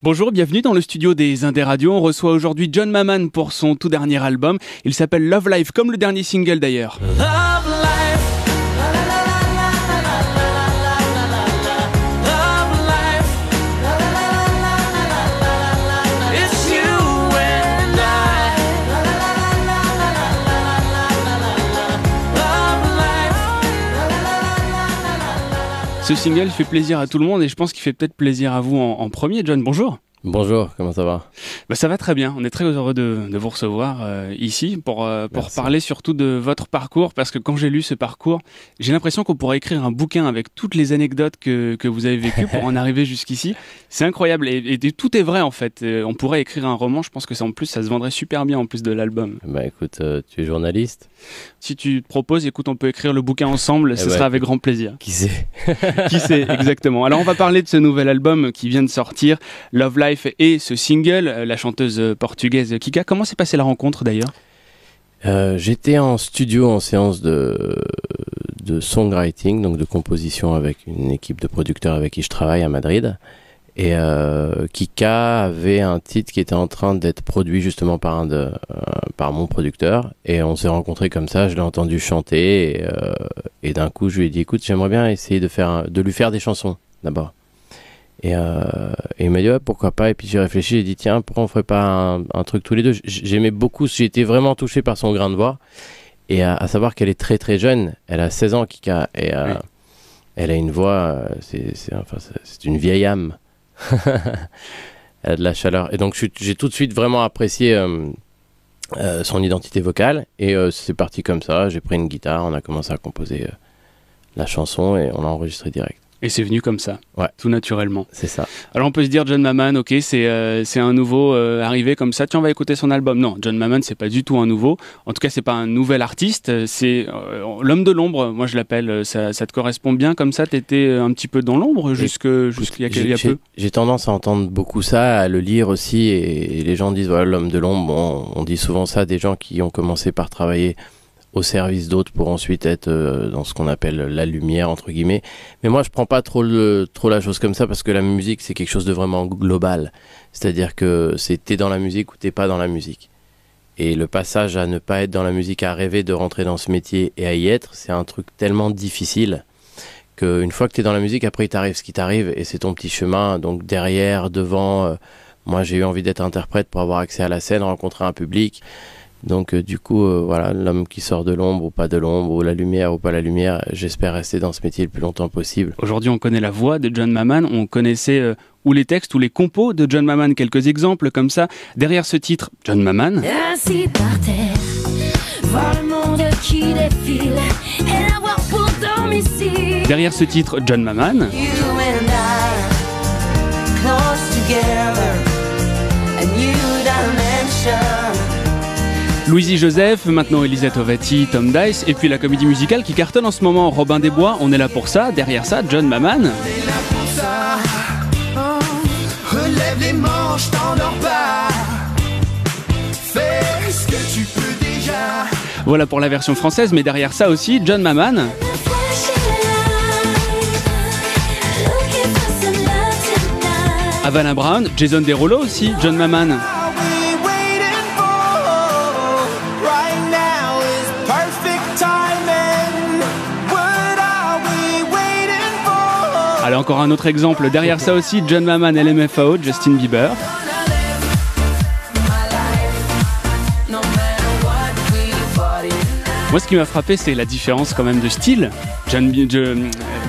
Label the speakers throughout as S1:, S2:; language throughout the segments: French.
S1: Bonjour, bienvenue dans le studio des Indés Radio. On reçoit aujourd'hui John Maman pour son tout dernier album. Il s'appelle Love Life, comme le dernier single d'ailleurs.
S2: Love life, la la la la la la la la la. Love life, la la la la la la la. It's you and I. La la la la la la la. Love life, la la la la la.
S1: Ce single fait plaisir à tout le monde et je pense qu'il fait peut-être plaisir à vous en premier. John, bonjour.
S3: Bonjour, comment ça va?
S1: Ça va très bien, on est très heureux de vous recevoir ici pour parler surtout de votre parcours, parce que quand j'ai lu ce parcours, j'ai l'impression qu'on pourrait écrire un bouquin avec toutes les anecdotes que vous avez vécues pour en arriver jusqu'ici. C'est incroyable et tout est vrai en fait. On pourrait écrire un roman, je pense que ça en plus ça se vendrait super bien en plus de l'album.
S3: Bah écoute, tu es journaliste?
S1: Si tu te proposes, écoute, on peut écrire le bouquin ensemble, ce sera avec grand plaisir.
S3: Qui sait?
S1: Qui sait, exactement. Alors on va parler de ce nouvel album qui vient de sortir, Love Life, et ce single, la chanteuse portugaise Kika. Comment s'est passée la rencontre d'ailleurs?
S3: J'étais en studio en séance de songwriting, donc de composition avec une équipe de producteurs avec qui je travaille à Madrid. Et Kika avait un titre qui était en train d'être produit justement par mon producteur. Et on s'est rencontrés comme ça, je l'ai entendu chanter. Et d'un coup, je lui ai dit, écoute, j'aimerais bien essayer de lui faire des chansons d'abord. Et il m'a dit, ouais, pourquoi pas. Et puis j'ai réfléchi, j'ai dit, tiens, pourquoi on ferait pas un truc tous les deux? J'aimais beaucoup, j'ai été vraiment touché par son grain de voix. Et à savoir qu'elle est très très jeune, elle a 16 ans, Kika. Et oui. Elle a une voix, c'est une vieille âme. Elle a de la chaleur. Et donc j'ai tout de suite vraiment apprécié son identité vocale. Et c'est parti comme ça, j'ai pris une guitare, on a commencé à composer la chanson et on l'a enregistré direct.
S1: Et c'est venu comme ça,
S3: ouais,
S1: tout naturellement.
S3: C'est ça.
S1: Alors on peut se dire John Maman, ok, c'est un nouveau arrivé comme ça. Tiens, on va écouter son album. Non, John Maman, c'est pas du tout un nouveau. En tout cas, c'est pas un nouvel artiste. C'est l'homme de l'ombre. Moi, je l'appelle. Ça te correspond bien comme ça. T'étais un petit peu dans l'ombre jusqu'il y a peu.
S3: J'ai tendance à entendre beaucoup ça, à le lire aussi, et les gens disent voilà, l'homme de l'ombre. On dit souvent ça des gens qui ont commencé par travailler au service d'autres pour ensuite être dans ce qu'on appelle la lumière entre guillemets. Mais moi je prends pas trop la chose comme ça, parce que la musique c'est quelque chose de vraiment global. C'est-à-dire que t'es dans la musique ou t'es pas dans la musique. Et le passage à ne pas être dans la musique, à rêver de rentrer dans ce métier et à y être, c'est un truc tellement difficile qu'une fois que t'es dans la musique, après il t'arrive ce qui t'arrive et c'est ton petit chemin. Donc derrière, devant, moi j'ai eu envie d'être interprète pour avoir accès à la scène, rencontrer un public. Donc du coup, voilà, l'homme qui sort de l'ombre ou pas de l'ombre, ou la lumière ou pas la lumière, j'espère rester dans ce métier le plus longtemps possible.
S1: Aujourd'hui, on connaît la voix de John Maman, on connaissait ou les textes ou les compos de John Maman, quelques exemples comme ça. Derrière ce titre, John Maman.
S2: Assis par terre, voir le monde qui défile et l'avoir pour domicile.
S1: Derrière ce titre, John Maman.
S2: You and I, close together, a new dimension.
S1: Louisie Joseph, maintenant Elisabeth Ovati, Tom Dice, et puis la comédie musicale qui cartonne en ce moment, Robin des Bois, on est là pour ça. Derrière ça, John Maman.
S4: On est là pour ça, oh, relève les manches, t'endors pas, fais ce que tu peux déjà.
S1: Voilà pour la version française, mais derrière ça aussi, John Maman. Havana Brown, Jason Derulo aussi, John Maman. Allez, encore un autre exemple. Derrière ça aussi, John Maman, LMFAO, Justin Bieber. Moi, ce qui m'a frappé, c'est la différence quand même de style.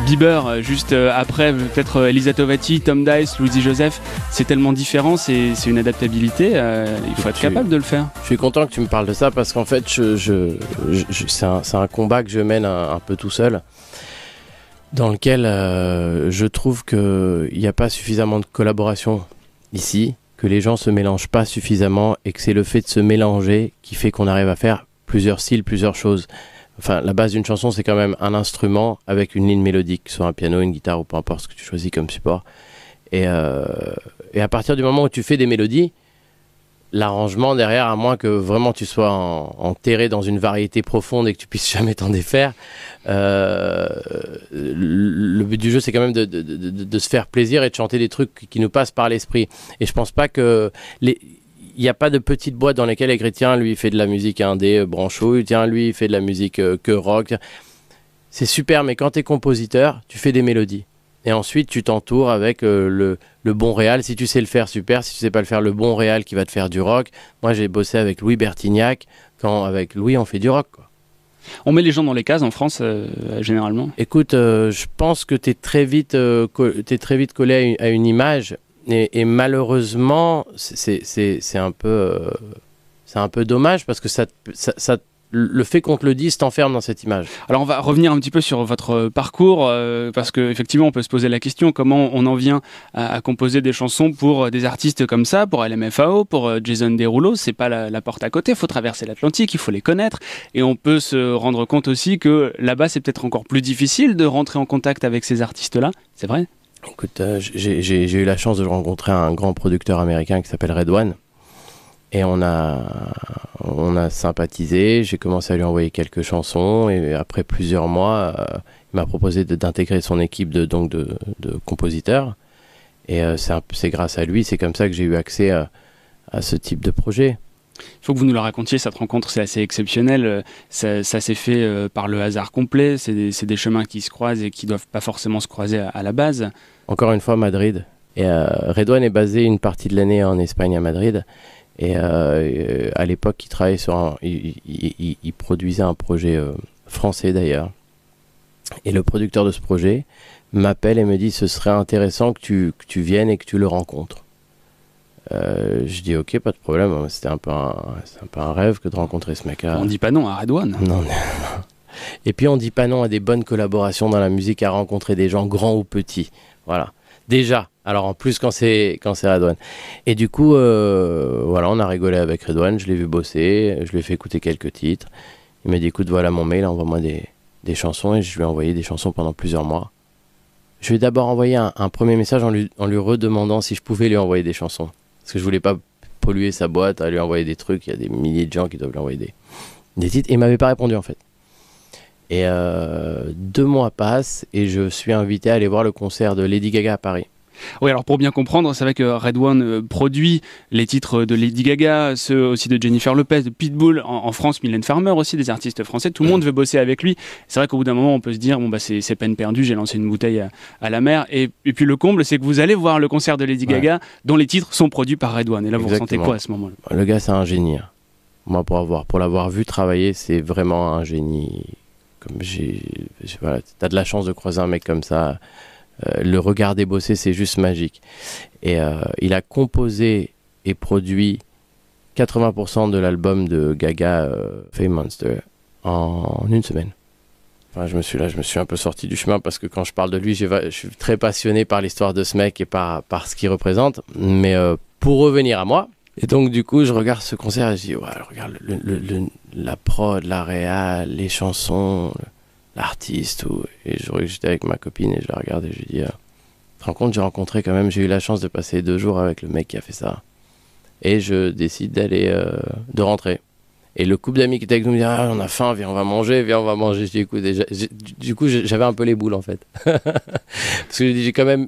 S1: Bieber, juste après, peut-être Elisabeth Ovati, Tom Dice, Louisie Joseph, c'est tellement différent, c'est une adaptabilité. Il faut être capable de le faire.
S3: Je suis content que tu me parles de ça, parce qu'en fait, c'est un combat que je mène un peu tout seul, dans lequel je trouve qu'il n'y a pas suffisamment de collaboration ici, que les gens se mélangent pas suffisamment, et que c'est le fait de se mélanger qui fait qu'on arrive à faire plusieurs styles, plusieurs choses. Enfin, la base d'une chanson, c'est quand même un instrument avec une ligne mélodique, soit un piano, une guitare ou peu importe ce que tu choisis comme support. Et à partir du moment où tu fais des mélodies, l'arrangement derrière, à moins que vraiment tu sois enterré dans une variété profonde et que tu puisses jamais t'en défaire, le but du jeu, c'est quand même de se faire plaisir et de chanter des trucs qui nous passent par l'esprit. Et je pense pas que il n'y a pas de petite boîte dans lesquelles écrit tiens, lui il fait de la musique indé, branchouille, tiens, lui il fait de la musique que rock. C'est super, mais quand tu es compositeur, tu fais des mélodies. Et ensuite, tu t'entoures avec le bon réal. Si tu sais le faire, super. Si tu sais pas le faire, le bon réal qui va te faire du rock. Moi, j'ai bossé avec Louis Bertignac. Avec Louis, on fait du rock, quoi.
S1: On met les gens dans les cases en France, généralement.
S3: Écoute, je pense que t'es très vite collé à une image. Et malheureusement, c'est un peu dommage parce que le fait qu'on te le dise t'enferme dans cette image.
S1: Alors on va revenir un petit peu sur votre parcours parce qu'effectivement on peut se poser la question comment on en vient à composer des chansons pour des artistes comme ça, pour LMFAO, pour Jason Derulo. C'est pas la porte à côté, il faut traverser l'Atlantique, il faut les connaître et on peut se rendre compte aussi que là-bas c'est peut-être encore plus difficile de rentrer en contact avec ces artistes-là, c'est vrai?
S3: Écoute, j'ai eu la chance de rencontrer un grand producteur américain qui s'appelle Red One. Et on a sympathisé, j'ai commencé à lui envoyer quelques chansons et après plusieurs mois, il m'a proposé d'intégrer son équipe de compositeurs. Et c'est grâce à lui, c'est comme ça que j'ai eu accès à ce type de projet.
S1: Il faut que vous nous la racontiez, cette rencontre, c'est assez exceptionnel. Ça s'est fait par le hasard complet, c'est des chemins qui se croisent et qui ne doivent pas forcément se croiser à la base.
S3: Encore une fois, Madrid. Et Red One est basé une partie de l'année en Espagne à Madrid. Et à l'époque, il travaillait il produisait un projet français d'ailleurs. Et le producteur de ce projet m'appelle et me dit ce serait intéressant que tu viennes et que tu le rencontres. Je dis ok, pas de problème. C'était un peu un rêve que de rencontrer ce mec-là.
S1: On dit pas non à Red One.
S3: Non. Et puis on dit pas non à des bonnes collaborations dans la musique, à rencontrer des gens grands ou petits. Voilà. Déjà. Alors en plus quand c'est Red One. Et du coup, voilà, on a rigolé avec Red One, je l'ai vu bosser, je lui ai fait écouter quelques titres. Il m'a dit écoute, voilà mon mail, envoie-moi des chansons, et je lui ai envoyé des chansons pendant plusieurs mois. Je lui ai d'abord envoyé un premier message en lui redemandant si je pouvais lui envoyer des chansons. Parce que je voulais pas polluer sa boîte à lui envoyer des trucs, il y a des milliers de gens qui doivent lui envoyer des titres, et il m'avait pas répondu en fait. Et 2 mois passent et je suis invité à aller voir le concert de Lady Gaga à Paris.
S1: Oui, alors pour bien comprendre, c'est vrai que Red One produit les titres de Lady Gaga, ceux aussi de Jennifer Lopez, de Pitbull, en France, Mylène Farmer aussi, des artistes français. Tout le monde veut bosser avec lui. C'est vrai qu'au bout d'un moment, on peut se dire, bon, bah, c'est peine perdue, j'ai lancé une bouteille à la mer. Et puis le comble, c'est que vous allez voir le concert de Lady Gaga, dont les titres sont produits par Red One. Et là, vous ressentez quoi à ce moment-là?
S3: Le gars, c'est un génie. Moi, pour l'avoir vu travailler, c'est vraiment un génie. Comme voilà, t'as de la chance de croiser un mec comme ça. Le regarder bosser, c'est juste magique. Et il a composé et produit 80% de l'album de Gaga, Fame Monster, en une semaine. Enfin, je me suis un peu sorti du chemin parce que quand je parle de lui, je suis très passionné par l'histoire de ce mec et par ce qu'il représente. Mais pour revenir à moi, et donc du coup, je regarde ce concert et je dis, ouais, regarde la prod, la réal, les chansons, l'artiste, et j'étais avec ma copine et je la regarde et je lui dis, tu te rends compte, j'ai eu la chance de passer 2 jours avec le mec qui a fait ça. Et je décide de rentrer. Et le couple d'amis qui était avec nous me dit, ah, on a faim, viens on va manger. Je dis, écoute, du coup j'avais un peu les boules en fait. Parce que j'ai quand même,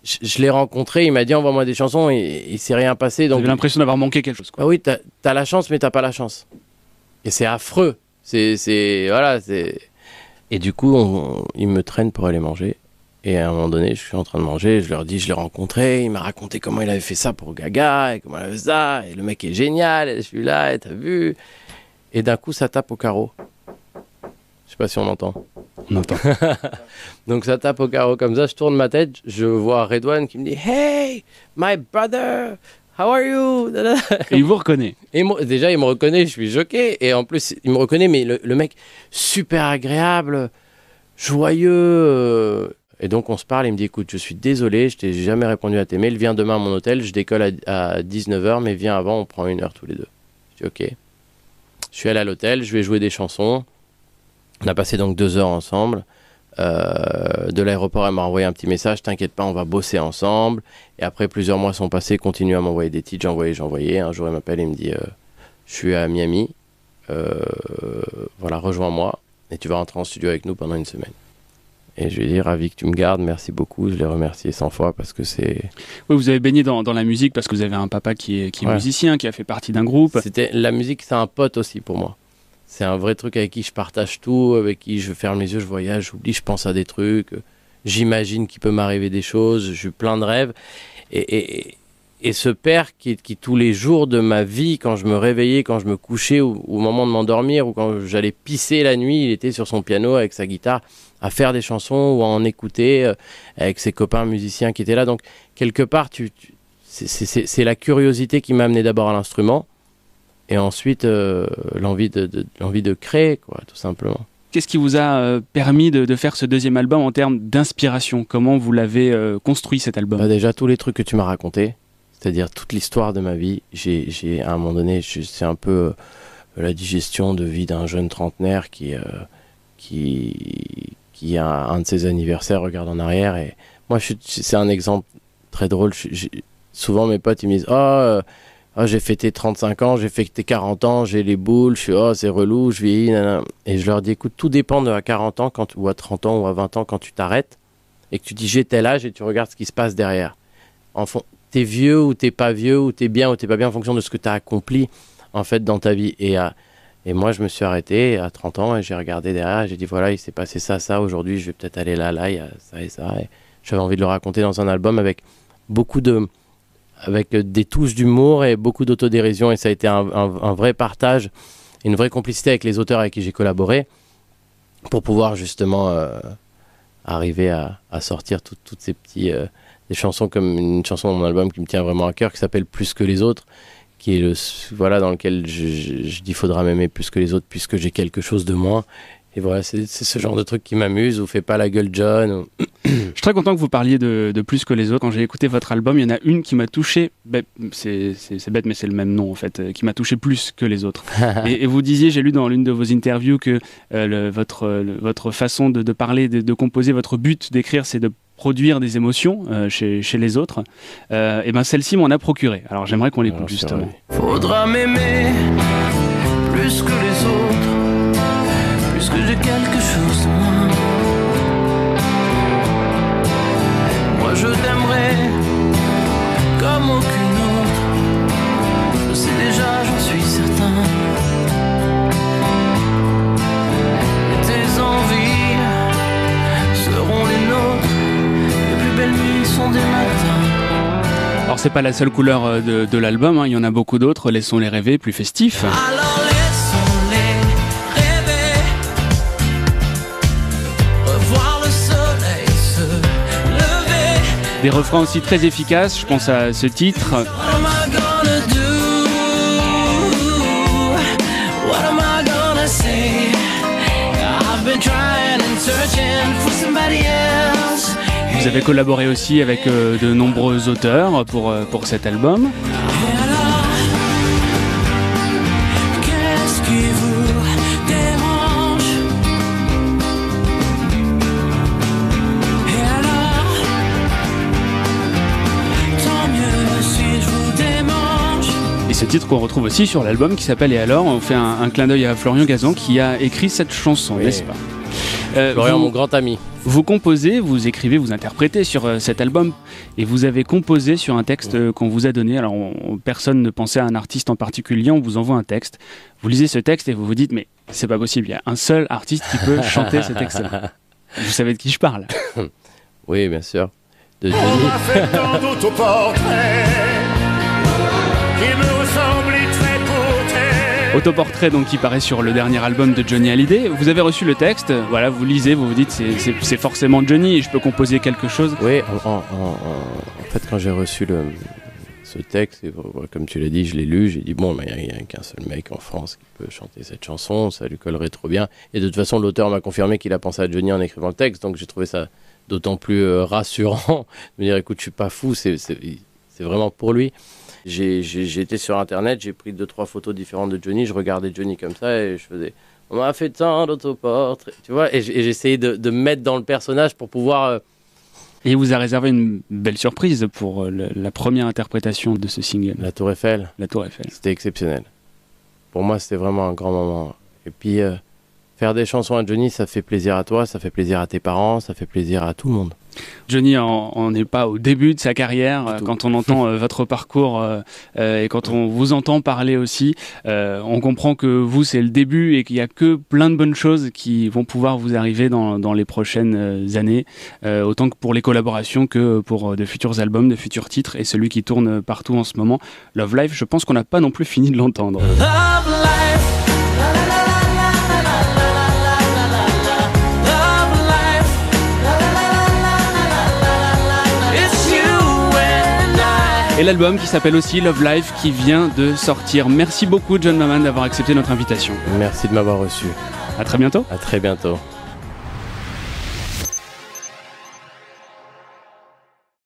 S3: je l'ai rencontré, il m'a dit envoie-moi des chansons et il s'est rien passé. Donc
S1: j'ai l'impression d'avoir manqué quelque chose, quoi.
S3: Ah oui, t'as la chance mais t'as pas la chance. Et c'est affreux. Voilà. Et du coup, il me traîne pour aller manger. Et à un moment donné, je suis en train de manger, je leur dis, je l'ai rencontré, il m'a raconté comment il avait fait ça pour Gaga, et comment il avait fait ça, et le mec est génial, et je suis là, et t'as vu. Et d'un coup, ça tape au carreau. Je sais pas si on entend.
S1: On entend.
S3: Donc ça tape au carreau comme ça, je tourne ma tête, je vois Red One qui me dit « Hey, my brother, how are you ?»
S1: Et il vous reconnaît.
S3: Et déjà, il me reconnaît, je suis choqué. Et en plus, il me reconnaît, mais le mec, super agréable, joyeux. Et donc, on se parle, il me dit, écoute, je suis désolé, je t'ai jamais répondu à tes mails, viens demain à mon hôtel, je décolle à 19h, mais viens avant, on prend 1 heure tous les deux. Je dis, ok. Je suis allé à l'hôtel, je vais jouer des chansons. On a passé donc 2 heures ensemble. de l'aéroport, elle m'a envoyé un petit message, t'inquiète pas, on va bosser ensemble. Et après, plusieurs mois sont passés, continue à m'envoyer des titres, j'envoyais. Un jour, elle m'appelle et me dit, je suis à Miami, voilà, rejoins-moi et tu vas rentrer en studio avec nous pendant une semaine. Et je lui ai dit, ravi que tu me gardes, merci beaucoup. Je l'ai remercié 100 fois parce que c'est...
S1: Oui, vous avez baigné dans la musique parce que vous avez un papa qui est
S3: Ouais.
S1: musicien, qui a fait partie d'un groupe.
S3: La musique, c'est un pote aussi pour moi. C'est un vrai truc avec qui je partage tout, avec qui je ferme les yeux, je voyage, j'oublie, je pense à des trucs. J'imagine qu'il peut m'arriver des choses, j'ai plein de rêves. Et ce père qui tous les jours de ma vie, quand je me réveillais, quand je me couchais, ou au moment de m'endormir, ou quand j'allais pisser la nuit, il était sur son piano avec sa guitare à faire des chansons ou à en écouter avec ses copains musiciens qui étaient là. Donc, quelque part, c'est la curiosité qui m'a amené d'abord à l'instrument et ensuite l'envie de créer, quoi, tout simplement.
S1: Qu'est-ce qui vous a permis de faire ce deuxième album en termes d'inspiration? Comment vous l'avez construit cet album?
S3: Bah déjà, tous les trucs que tu m'as racontés, c'est-à-dire toute l'histoire de ma vie, j'ai à un moment donné, c'est un peu la digestion de vie d'un jeune trentenaire qui a un de ses anniversaires, regarde en arrière. Et moi, c'est un exemple très drôle. Souvent, mes potes, ils me disent j'ai fêté 35 ans, j'ai fêté 40 ans, j'ai les boules, c'est relou, je vieillis, nanana. Et je leur dis, écoute, tout dépend de à 40 ans, ou à 30 ans, ou à 20 ans, quand tu t'arrêtes, et que tu dis, j'ai tel âge, et tu regardes ce qui se passe derrière. T'es vieux, ou t'es pas vieux, ou t'es bien, ou t'es pas bien, en fonction de ce que t'as accompli, en fait, dans ta vie. Et moi, je me suis arrêté à 30 ans, et j'ai regardé derrière, et j'ai dit, voilà, il s'est passé ça, aujourd'hui, je vais peut-être aller là, il y a ça et ça. Et j'avais envie de le raconter dans un album avec avec des touches d'humour et beaucoup d'autodérision, et ça a été un vrai partage, une vraie complicité avec les auteurs avec qui j'ai collaboré pour pouvoir justement arriver à sortir toutes ces petits des chansons, comme une chanson dans mon album qui me tient vraiment à cœur, qui s'appelle Plus que les autres, qui est dans lequel je dis faudra m'aimer plus que les autres puisque j'ai quelque chose de moins. Et voilà, c'est ce genre de truc qui m'amuse, ou fais pas la gueule John.
S1: Je suis très content que vous parliez de Plus que les autres. Quand j'ai écouté votre album, il y en a une qui m'a touché, c'est bête mais c'est le même nom en fait, qui m'a touché plus que les autres. Et vous disiez, j'ai lu dans l'une de vos interviews que votre façon de parler, de composer, votre but d'écrire, c'est de produire des émotions chez les autres. Et ben celle-ci m'en a procuré. Alors j'aimerais qu'on l'écoute justement.
S2: Faudra m'aimer plus que les autres, puisque j'ai quelque chose de moins. Moi je t'aimerai comme aucune autre, je sais déjà, j'en suis certain. Et tes envies seront les nôtres, les plus belles nuits sont des matins.
S1: Alors c'est pas la seule couleur de l'album, hein. Il y en a beaucoup d'autres. Laissons-les rêver, plus festifs.
S2: Alors laissons-les rêver, revoir le soleil se lever.
S1: Des refrains aussi très efficaces, je pense à ce titre.
S2: What am I gonna do? What am I gonna say? I've been trying and searching for somebody else.
S1: Vous avez collaboré aussi avec de nombreux auteurs pour cet album.
S2: Et alors, qu'est-ce qui vous dérange? Et alors, tant mieux si je vous démange.
S1: Et ce titre qu'on retrouve aussi sur l'album qui s'appelle Et alors, on fait un clin d'œil à Florian Gazan qui a écrit cette chanson,
S3: Oui.
S1: n'est-ce pas?
S3: Florian, mon grand ami.
S1: Vous composez, vous écrivez, vous interprétez sur cet album, et vous avez composé sur un texte qu'on vous a donné. Alors personne ne pensait à un artiste en particulier, on vous envoie un texte, vous lisez ce texte et vous vous dites mais c'est pas possible, il y a un seul artiste qui peut chanter ce texte-là. Vous savez de qui je parle?
S3: Oui, bien sûr. De
S5: On
S3: Johnny.
S5: m'a fait tant d'autoportraits qui me ressemblaient trait pour trait.
S1: Autoportrait donc qui paraît sur le dernier album de Johnny Hallyday. Vous avez reçu le texte, voilà, vous lisez, vous vous dites c'est forcément Johnny et je peux composer quelque chose.
S3: Oui, en fait, quand j'ai reçu ce texte, et comme tu l'as dit, je l'ai lu, j'ai dit bon, mais il n'y a qu'un seul mec en France qui peut chanter cette chanson, ça lui collerait trop bien. Et de toute façon, l'auteur m'a confirmé qu'il a pensé à Johnny en écrivant le texte, donc j'ai trouvé ça d'autant plus rassurant de me dire écoute, je suis pas fou, c'est vraiment pour lui. J'ai été sur internet, j'ai pris 2-3 photos différentes de Johnny, je regardais Johnny comme ça et je faisais On m'a fait tant d'autoportraits, tu vois, et j'essayais de me mettre dans le personnage pour pouvoir...
S1: Et il vous a réservé une belle surprise pour la première interprétation de ce single,
S3: La Tour Eiffel,
S1: La Tour Eiffel.
S3: c'était exceptionnel. Pour moi, c'était vraiment un grand moment. Et puis, faire des chansons à Johnny, ça fait plaisir à toi, ça fait plaisir à tes parents, ça fait plaisir à tout le monde.
S1: Johnny, on n'est pas au début de sa carrière.
S3: Du tout.
S1: Quand on entend votre parcours et quand on vous entend parler aussi, on comprend que vous, c'est le début et qu'il n'y a que plein de bonnes choses qui vont pouvoir vous arriver dans les prochaines années, autant que pour les collaborations que pour de futurs albums, de futurs titres, et celui qui tourne partout en ce moment, Love Life. Je pense qu'on n'a pas non plus fini de l'entendre.
S2: Love life. La la la la la la la la la la. Love life. La la la la la la la. It's you and I.
S1: Et l'album qui s'appelle aussi Love Life qui vient de sortir. Merci beaucoup John Maman d'avoir accepté notre invitation.
S3: Merci de m'avoir reçu.
S1: À très bientôt.
S3: À très bientôt.